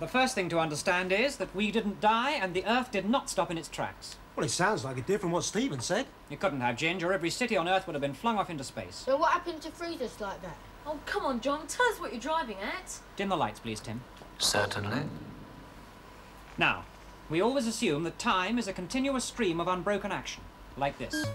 The first thing to understand is that we didn't die and the Earth did not stop in its tracks. Well, it sounds like it did from what Stephen said. You couldn't have, Ginge, or every city on Earth would have been flung off into space. So what happened to freeze us like that? Oh, come on, John. Tell us what you're driving at. Dim the lights, please, Tim. Certainly. Now, we always assume that time is a continuous stream of unbroken action, like this.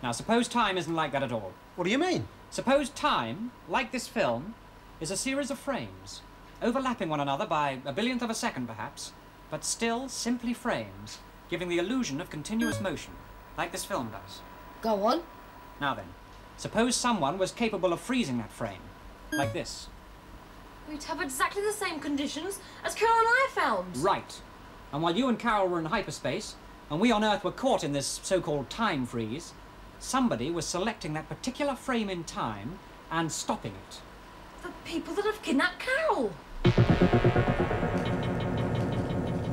Now, suppose time isn't like that at all. What do you mean? Suppose time, like this film, is a series of frames, overlapping one another by a billionth of a second, perhaps, but still simply frames, giving the illusion of continuous motion, like this film does. Go on. Now then, suppose someone was capable of freezing that frame, like this. We'd have exactly the same conditions as Carol and I found. Right. And while you and Carol were in hyperspace, and we on Earth were caught in this so-called time freeze, somebody was selecting that particular frame in time and stopping it. The people that have kidnapped Carol.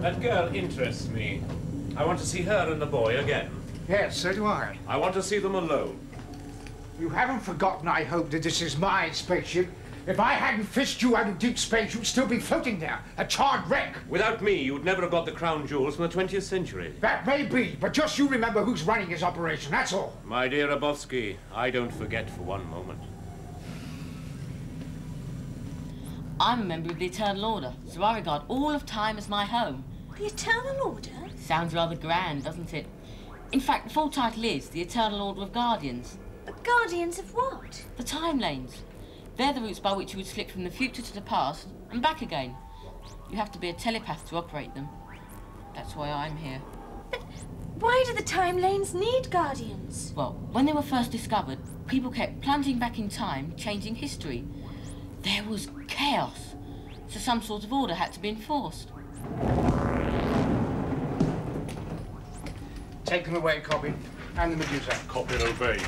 That girl interests me. I want to see her and the boy again. Yes, so do I. I want to see them alone. You haven't forgotten, I hope, that this is my spaceship. If I hadn't fished you out of deep space, you'd still be floating there, a charred wreck. Without me, you'd never have got the crown jewels from the 20th century. That may be, but just you remember who's running his operation, that's all. My dear Abovsky, I don't forget for one moment. I'm a member of the Eternal Order, so I regard all of time as my home. The Eternal Order? Sounds rather grand, doesn't it? In fact, the full title is the Eternal Order of Guardians. But guardians of what? The time lanes. They're the routes by which you would slip from the future to the past and back again. You have to be a telepath to operate them. That's why I'm here. But why do the time lanes need guardians? Well, when they were first discovered, people kept plunging back in time, changing history. There was chaos, so some sort of order had to be enforced. Take them away, Copy, and the Medusa. Copy and obey.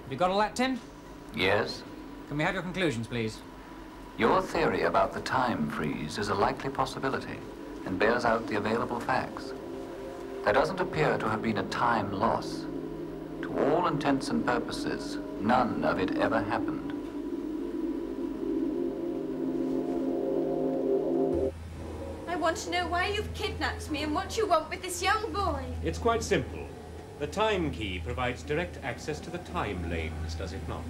Have you got all that, Tim? Yes? Can we have your conclusions, please? Your theory about the time freeze is a likely possibility and bears out the available facts. There doesn't appear to have been a time loss. To all intents and purposes, none of it ever happened. I want to know why you've kidnapped me and what you want with this young boy. It's quite simple. The time key provides direct access to the time lanes, does it not?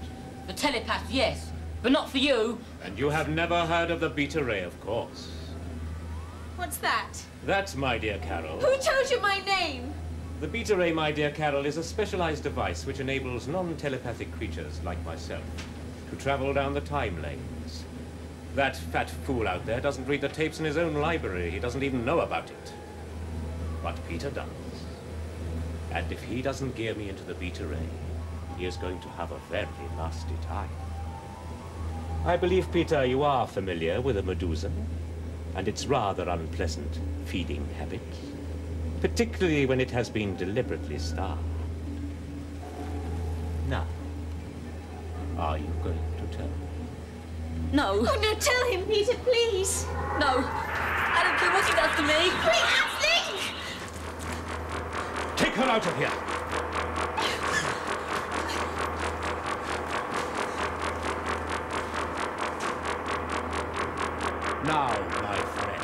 The telepath, yes, but not for you. And you have never heard of the beta ray, of course. What's that? That's my dear Carol. Who told you my name? The beta ray, my dear Carol, is a specialized device which enables non-telepathic creatures like myself to travel down the time lanes. That fat fool out there doesn't read the tapes in his own library. He doesn't even know about it. But Peter does. And if he doesn't gear me into the beta ray, he is going to have a very nasty time. I believe, Peter, you are familiar with a Medusa and its rather unpleasant feeding habits, particularly when it has been deliberately starved. Now, are you going to tell me? No. Oh, no, tell him, Peter, please. No. I don't care what he does to me. Please, Link! Take her out of here! Now, my friend.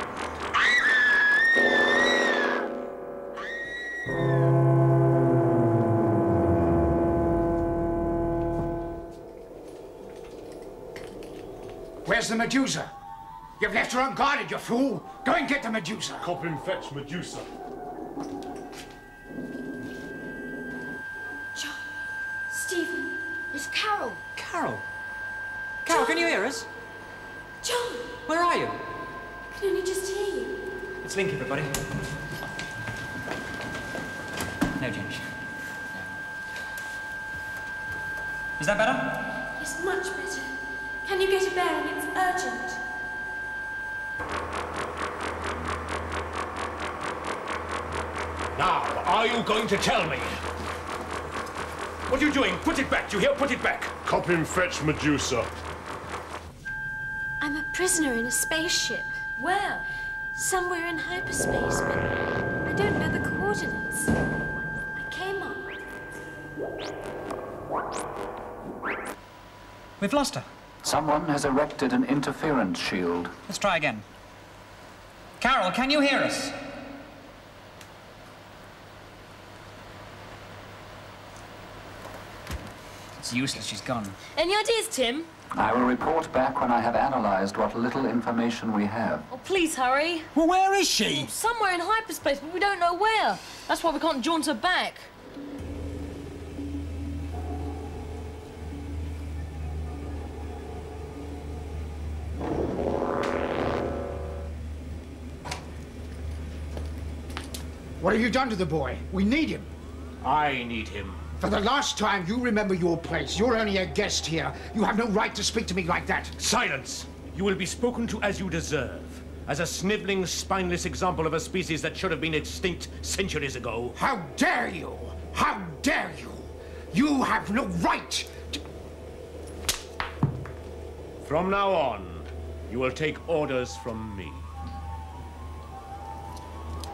Where's the Medusa? You've left her unguarded, you fool! Go and get the Medusa! Cop and fetch Medusa. John, Stephen, It's Carol. Carol! Carol, can you hear us? John, Where are you? I can only just hear you. It's Link, everybody. No change. Is that better? It's much better. Can you get a bearing? It's urgent. Now, are you going to tell me? What are you doing? Put it back. Do you hear? Put it back. Cop him fetch Medusa. I'm a prisoner in a spaceship. Where? Somewhere in hyperspace, but I don't know the coordinates. I came up We've lost her. Someone has erected an interference shield. Let's try again. Carol, can you hear us? It's useless, she's gone. Any ideas, Tim? I will report back when I have analyzed what little information we have. Oh, please hurry. Well, where is she? Somewhere in hyperspace, but we don't know where. That's why we can't jaunt her back. What have you done to the boy? We need him. I need him. For the last time, you remember your place. You're only a guest here. You have no right to speak to me like that. Silence! You will be spoken to as you deserve. As a sniveling, spineless example of a species that should have been extinct centuries ago. How dare you? How dare you? You have no right to... From now on, you will take orders from me.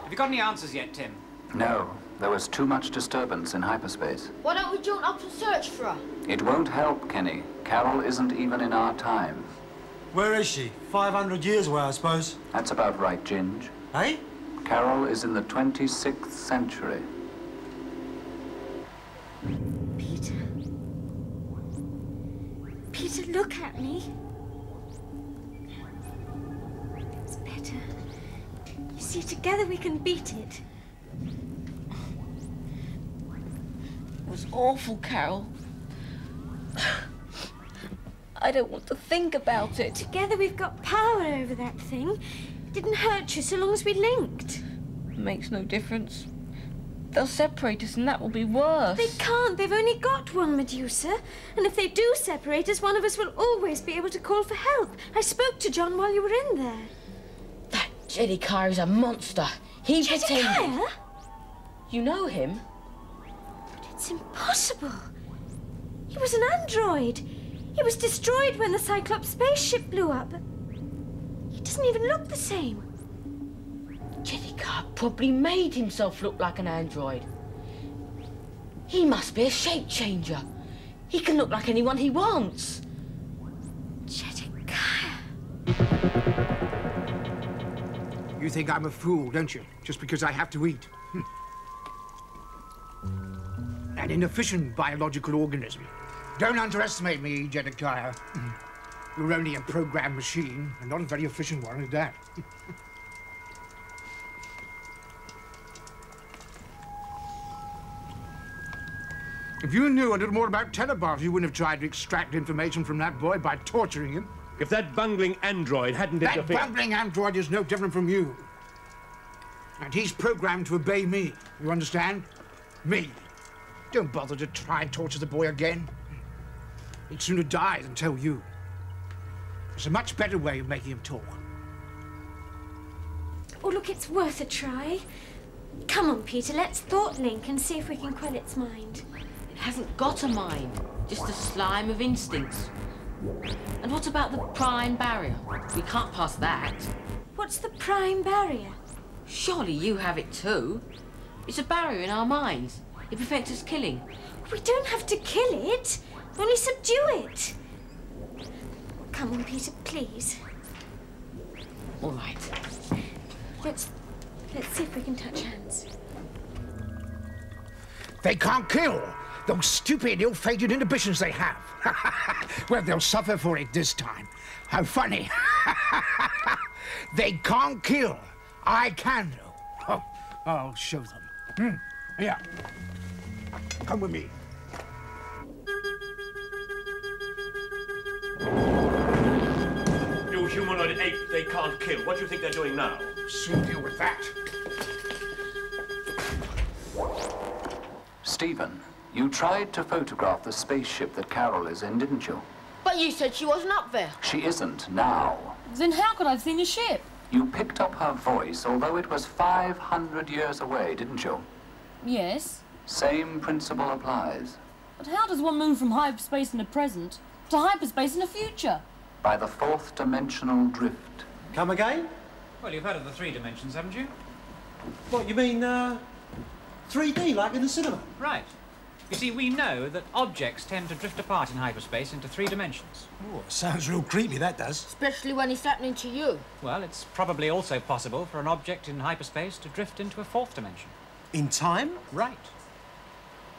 Have you got any answers yet, Tim? No, there was too much disturbance in hyperspace. Why don't we jaunt up and search for her? It won't help, Kenny. Carol isn't even in our time. Where is she? 500 years away, I suppose. That's about right, Ginge. Eh? Carol is in the 26th century. Peter. Peter, look at me. It's better. You see, together we can beat it. It was awful, Carol. I don't want to think about it. Together we've got power over that thing. It didn't hurt you so long as we linked. Makes no difference. They'll separate us and that will be worse. They can't. They've only got one Medusa. And if they do separate us, one of us will always be able to call for help. I spoke to John while you were in there. That Jedediah is a monster. He pretended. Jedediah? You know him? But it's impossible. He was an android. He was destroyed when the Cyclops spaceship blew up. He doesn't even look the same. Jedediah probably made himself look like an android. He must be a shape changer. He can look like anyone he wants. Jedediah. You think I'm a fool, don't you? Just because I have to eat. An inefficient biological organism. Don't underestimate me, Jedediah. You're only a programmed machine, and not a very efficient one at that. If you knew a little more about telepathy, you wouldn't have tried to extract information from that boy by torturing him. If that bungling android hadn't interfered... That bungling android is no different from you. And he's programmed to obey me. You understand? Me. Don't bother to try and torture the boy again. He'd sooner die than tell you. There's a much better way of making him talk. Oh, look, it's worth a try. Come on, Peter, let's thought link and see if we can quell its mind. It hasn't got a mind, just a slime of instincts. And what about the prime barrier? We can't pass that. What's the prime barrier? Surely you have it too. It's a barrier in our minds. It prevents us killing. We don't have to kill it, only subdue it. Come on, Peter, please. All right. Let's see if we can touch hands. They can't kill. Those stupid, ill-fated inhibitions they have. Well, they'll suffer for it this time. How funny. They can't kill. I can, though. Oh, I'll show them. Yeah. Come with me. You humanoid ape they can't kill. What do you think they're doing now? Soon deal with that. Stephen, you tried to photograph the spaceship that Carol is in, didn't you? But you said she wasn't up there. She isn't now. Then how could I have seen the ship? You picked up her voice, although it was 500 years away, didn't you? Yes. Same principle applies. But how does one move from hyperspace in the present to hyperspace in the future? By the fourth dimensional drift. Come again? Well, you've heard of the 3 dimensions, haven't you? What, you mean, 3D, like in the cinema? Right. You see, we know that objects tend to drift apart in hyperspace into 3 dimensions. Oh, sounds real creepy, that does. Especially when it's happening to you. Well, it's probably also possible for an object in hyperspace to drift into a 4th dimension. In time? Right.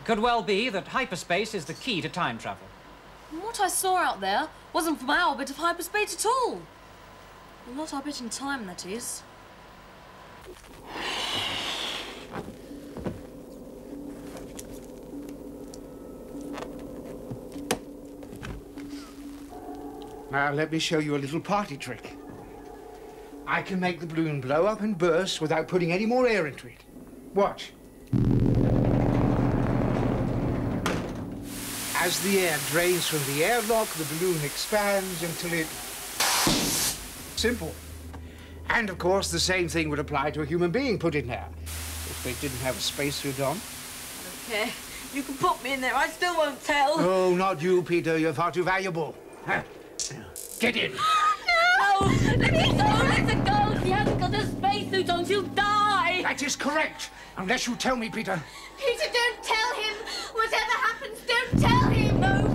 It could well be that hyperspace is the key to time travel. What I saw out there wasn't from our bit of hyperspace at all. Well, not our bit in time, that is. Now, let me show you a little party trick. I can make the balloon blow up and burst without putting any more air into it. Watch. As the air drains from the airlock, the balloon expands until it... Simple. And, of course, the same thing would apply to a human being put in there, if they didn't have a spacesuit on. Okay, you can put me in there, I still won't tell. Oh, not you, Peter. You're far too valuable. Get in. No! Let me go! Let it go! He hasn't got a spacesuit on, she'll die! That is correct, unless you tell me, Peter. Peter, don't tell him! Whatever happens, don't tell him! No,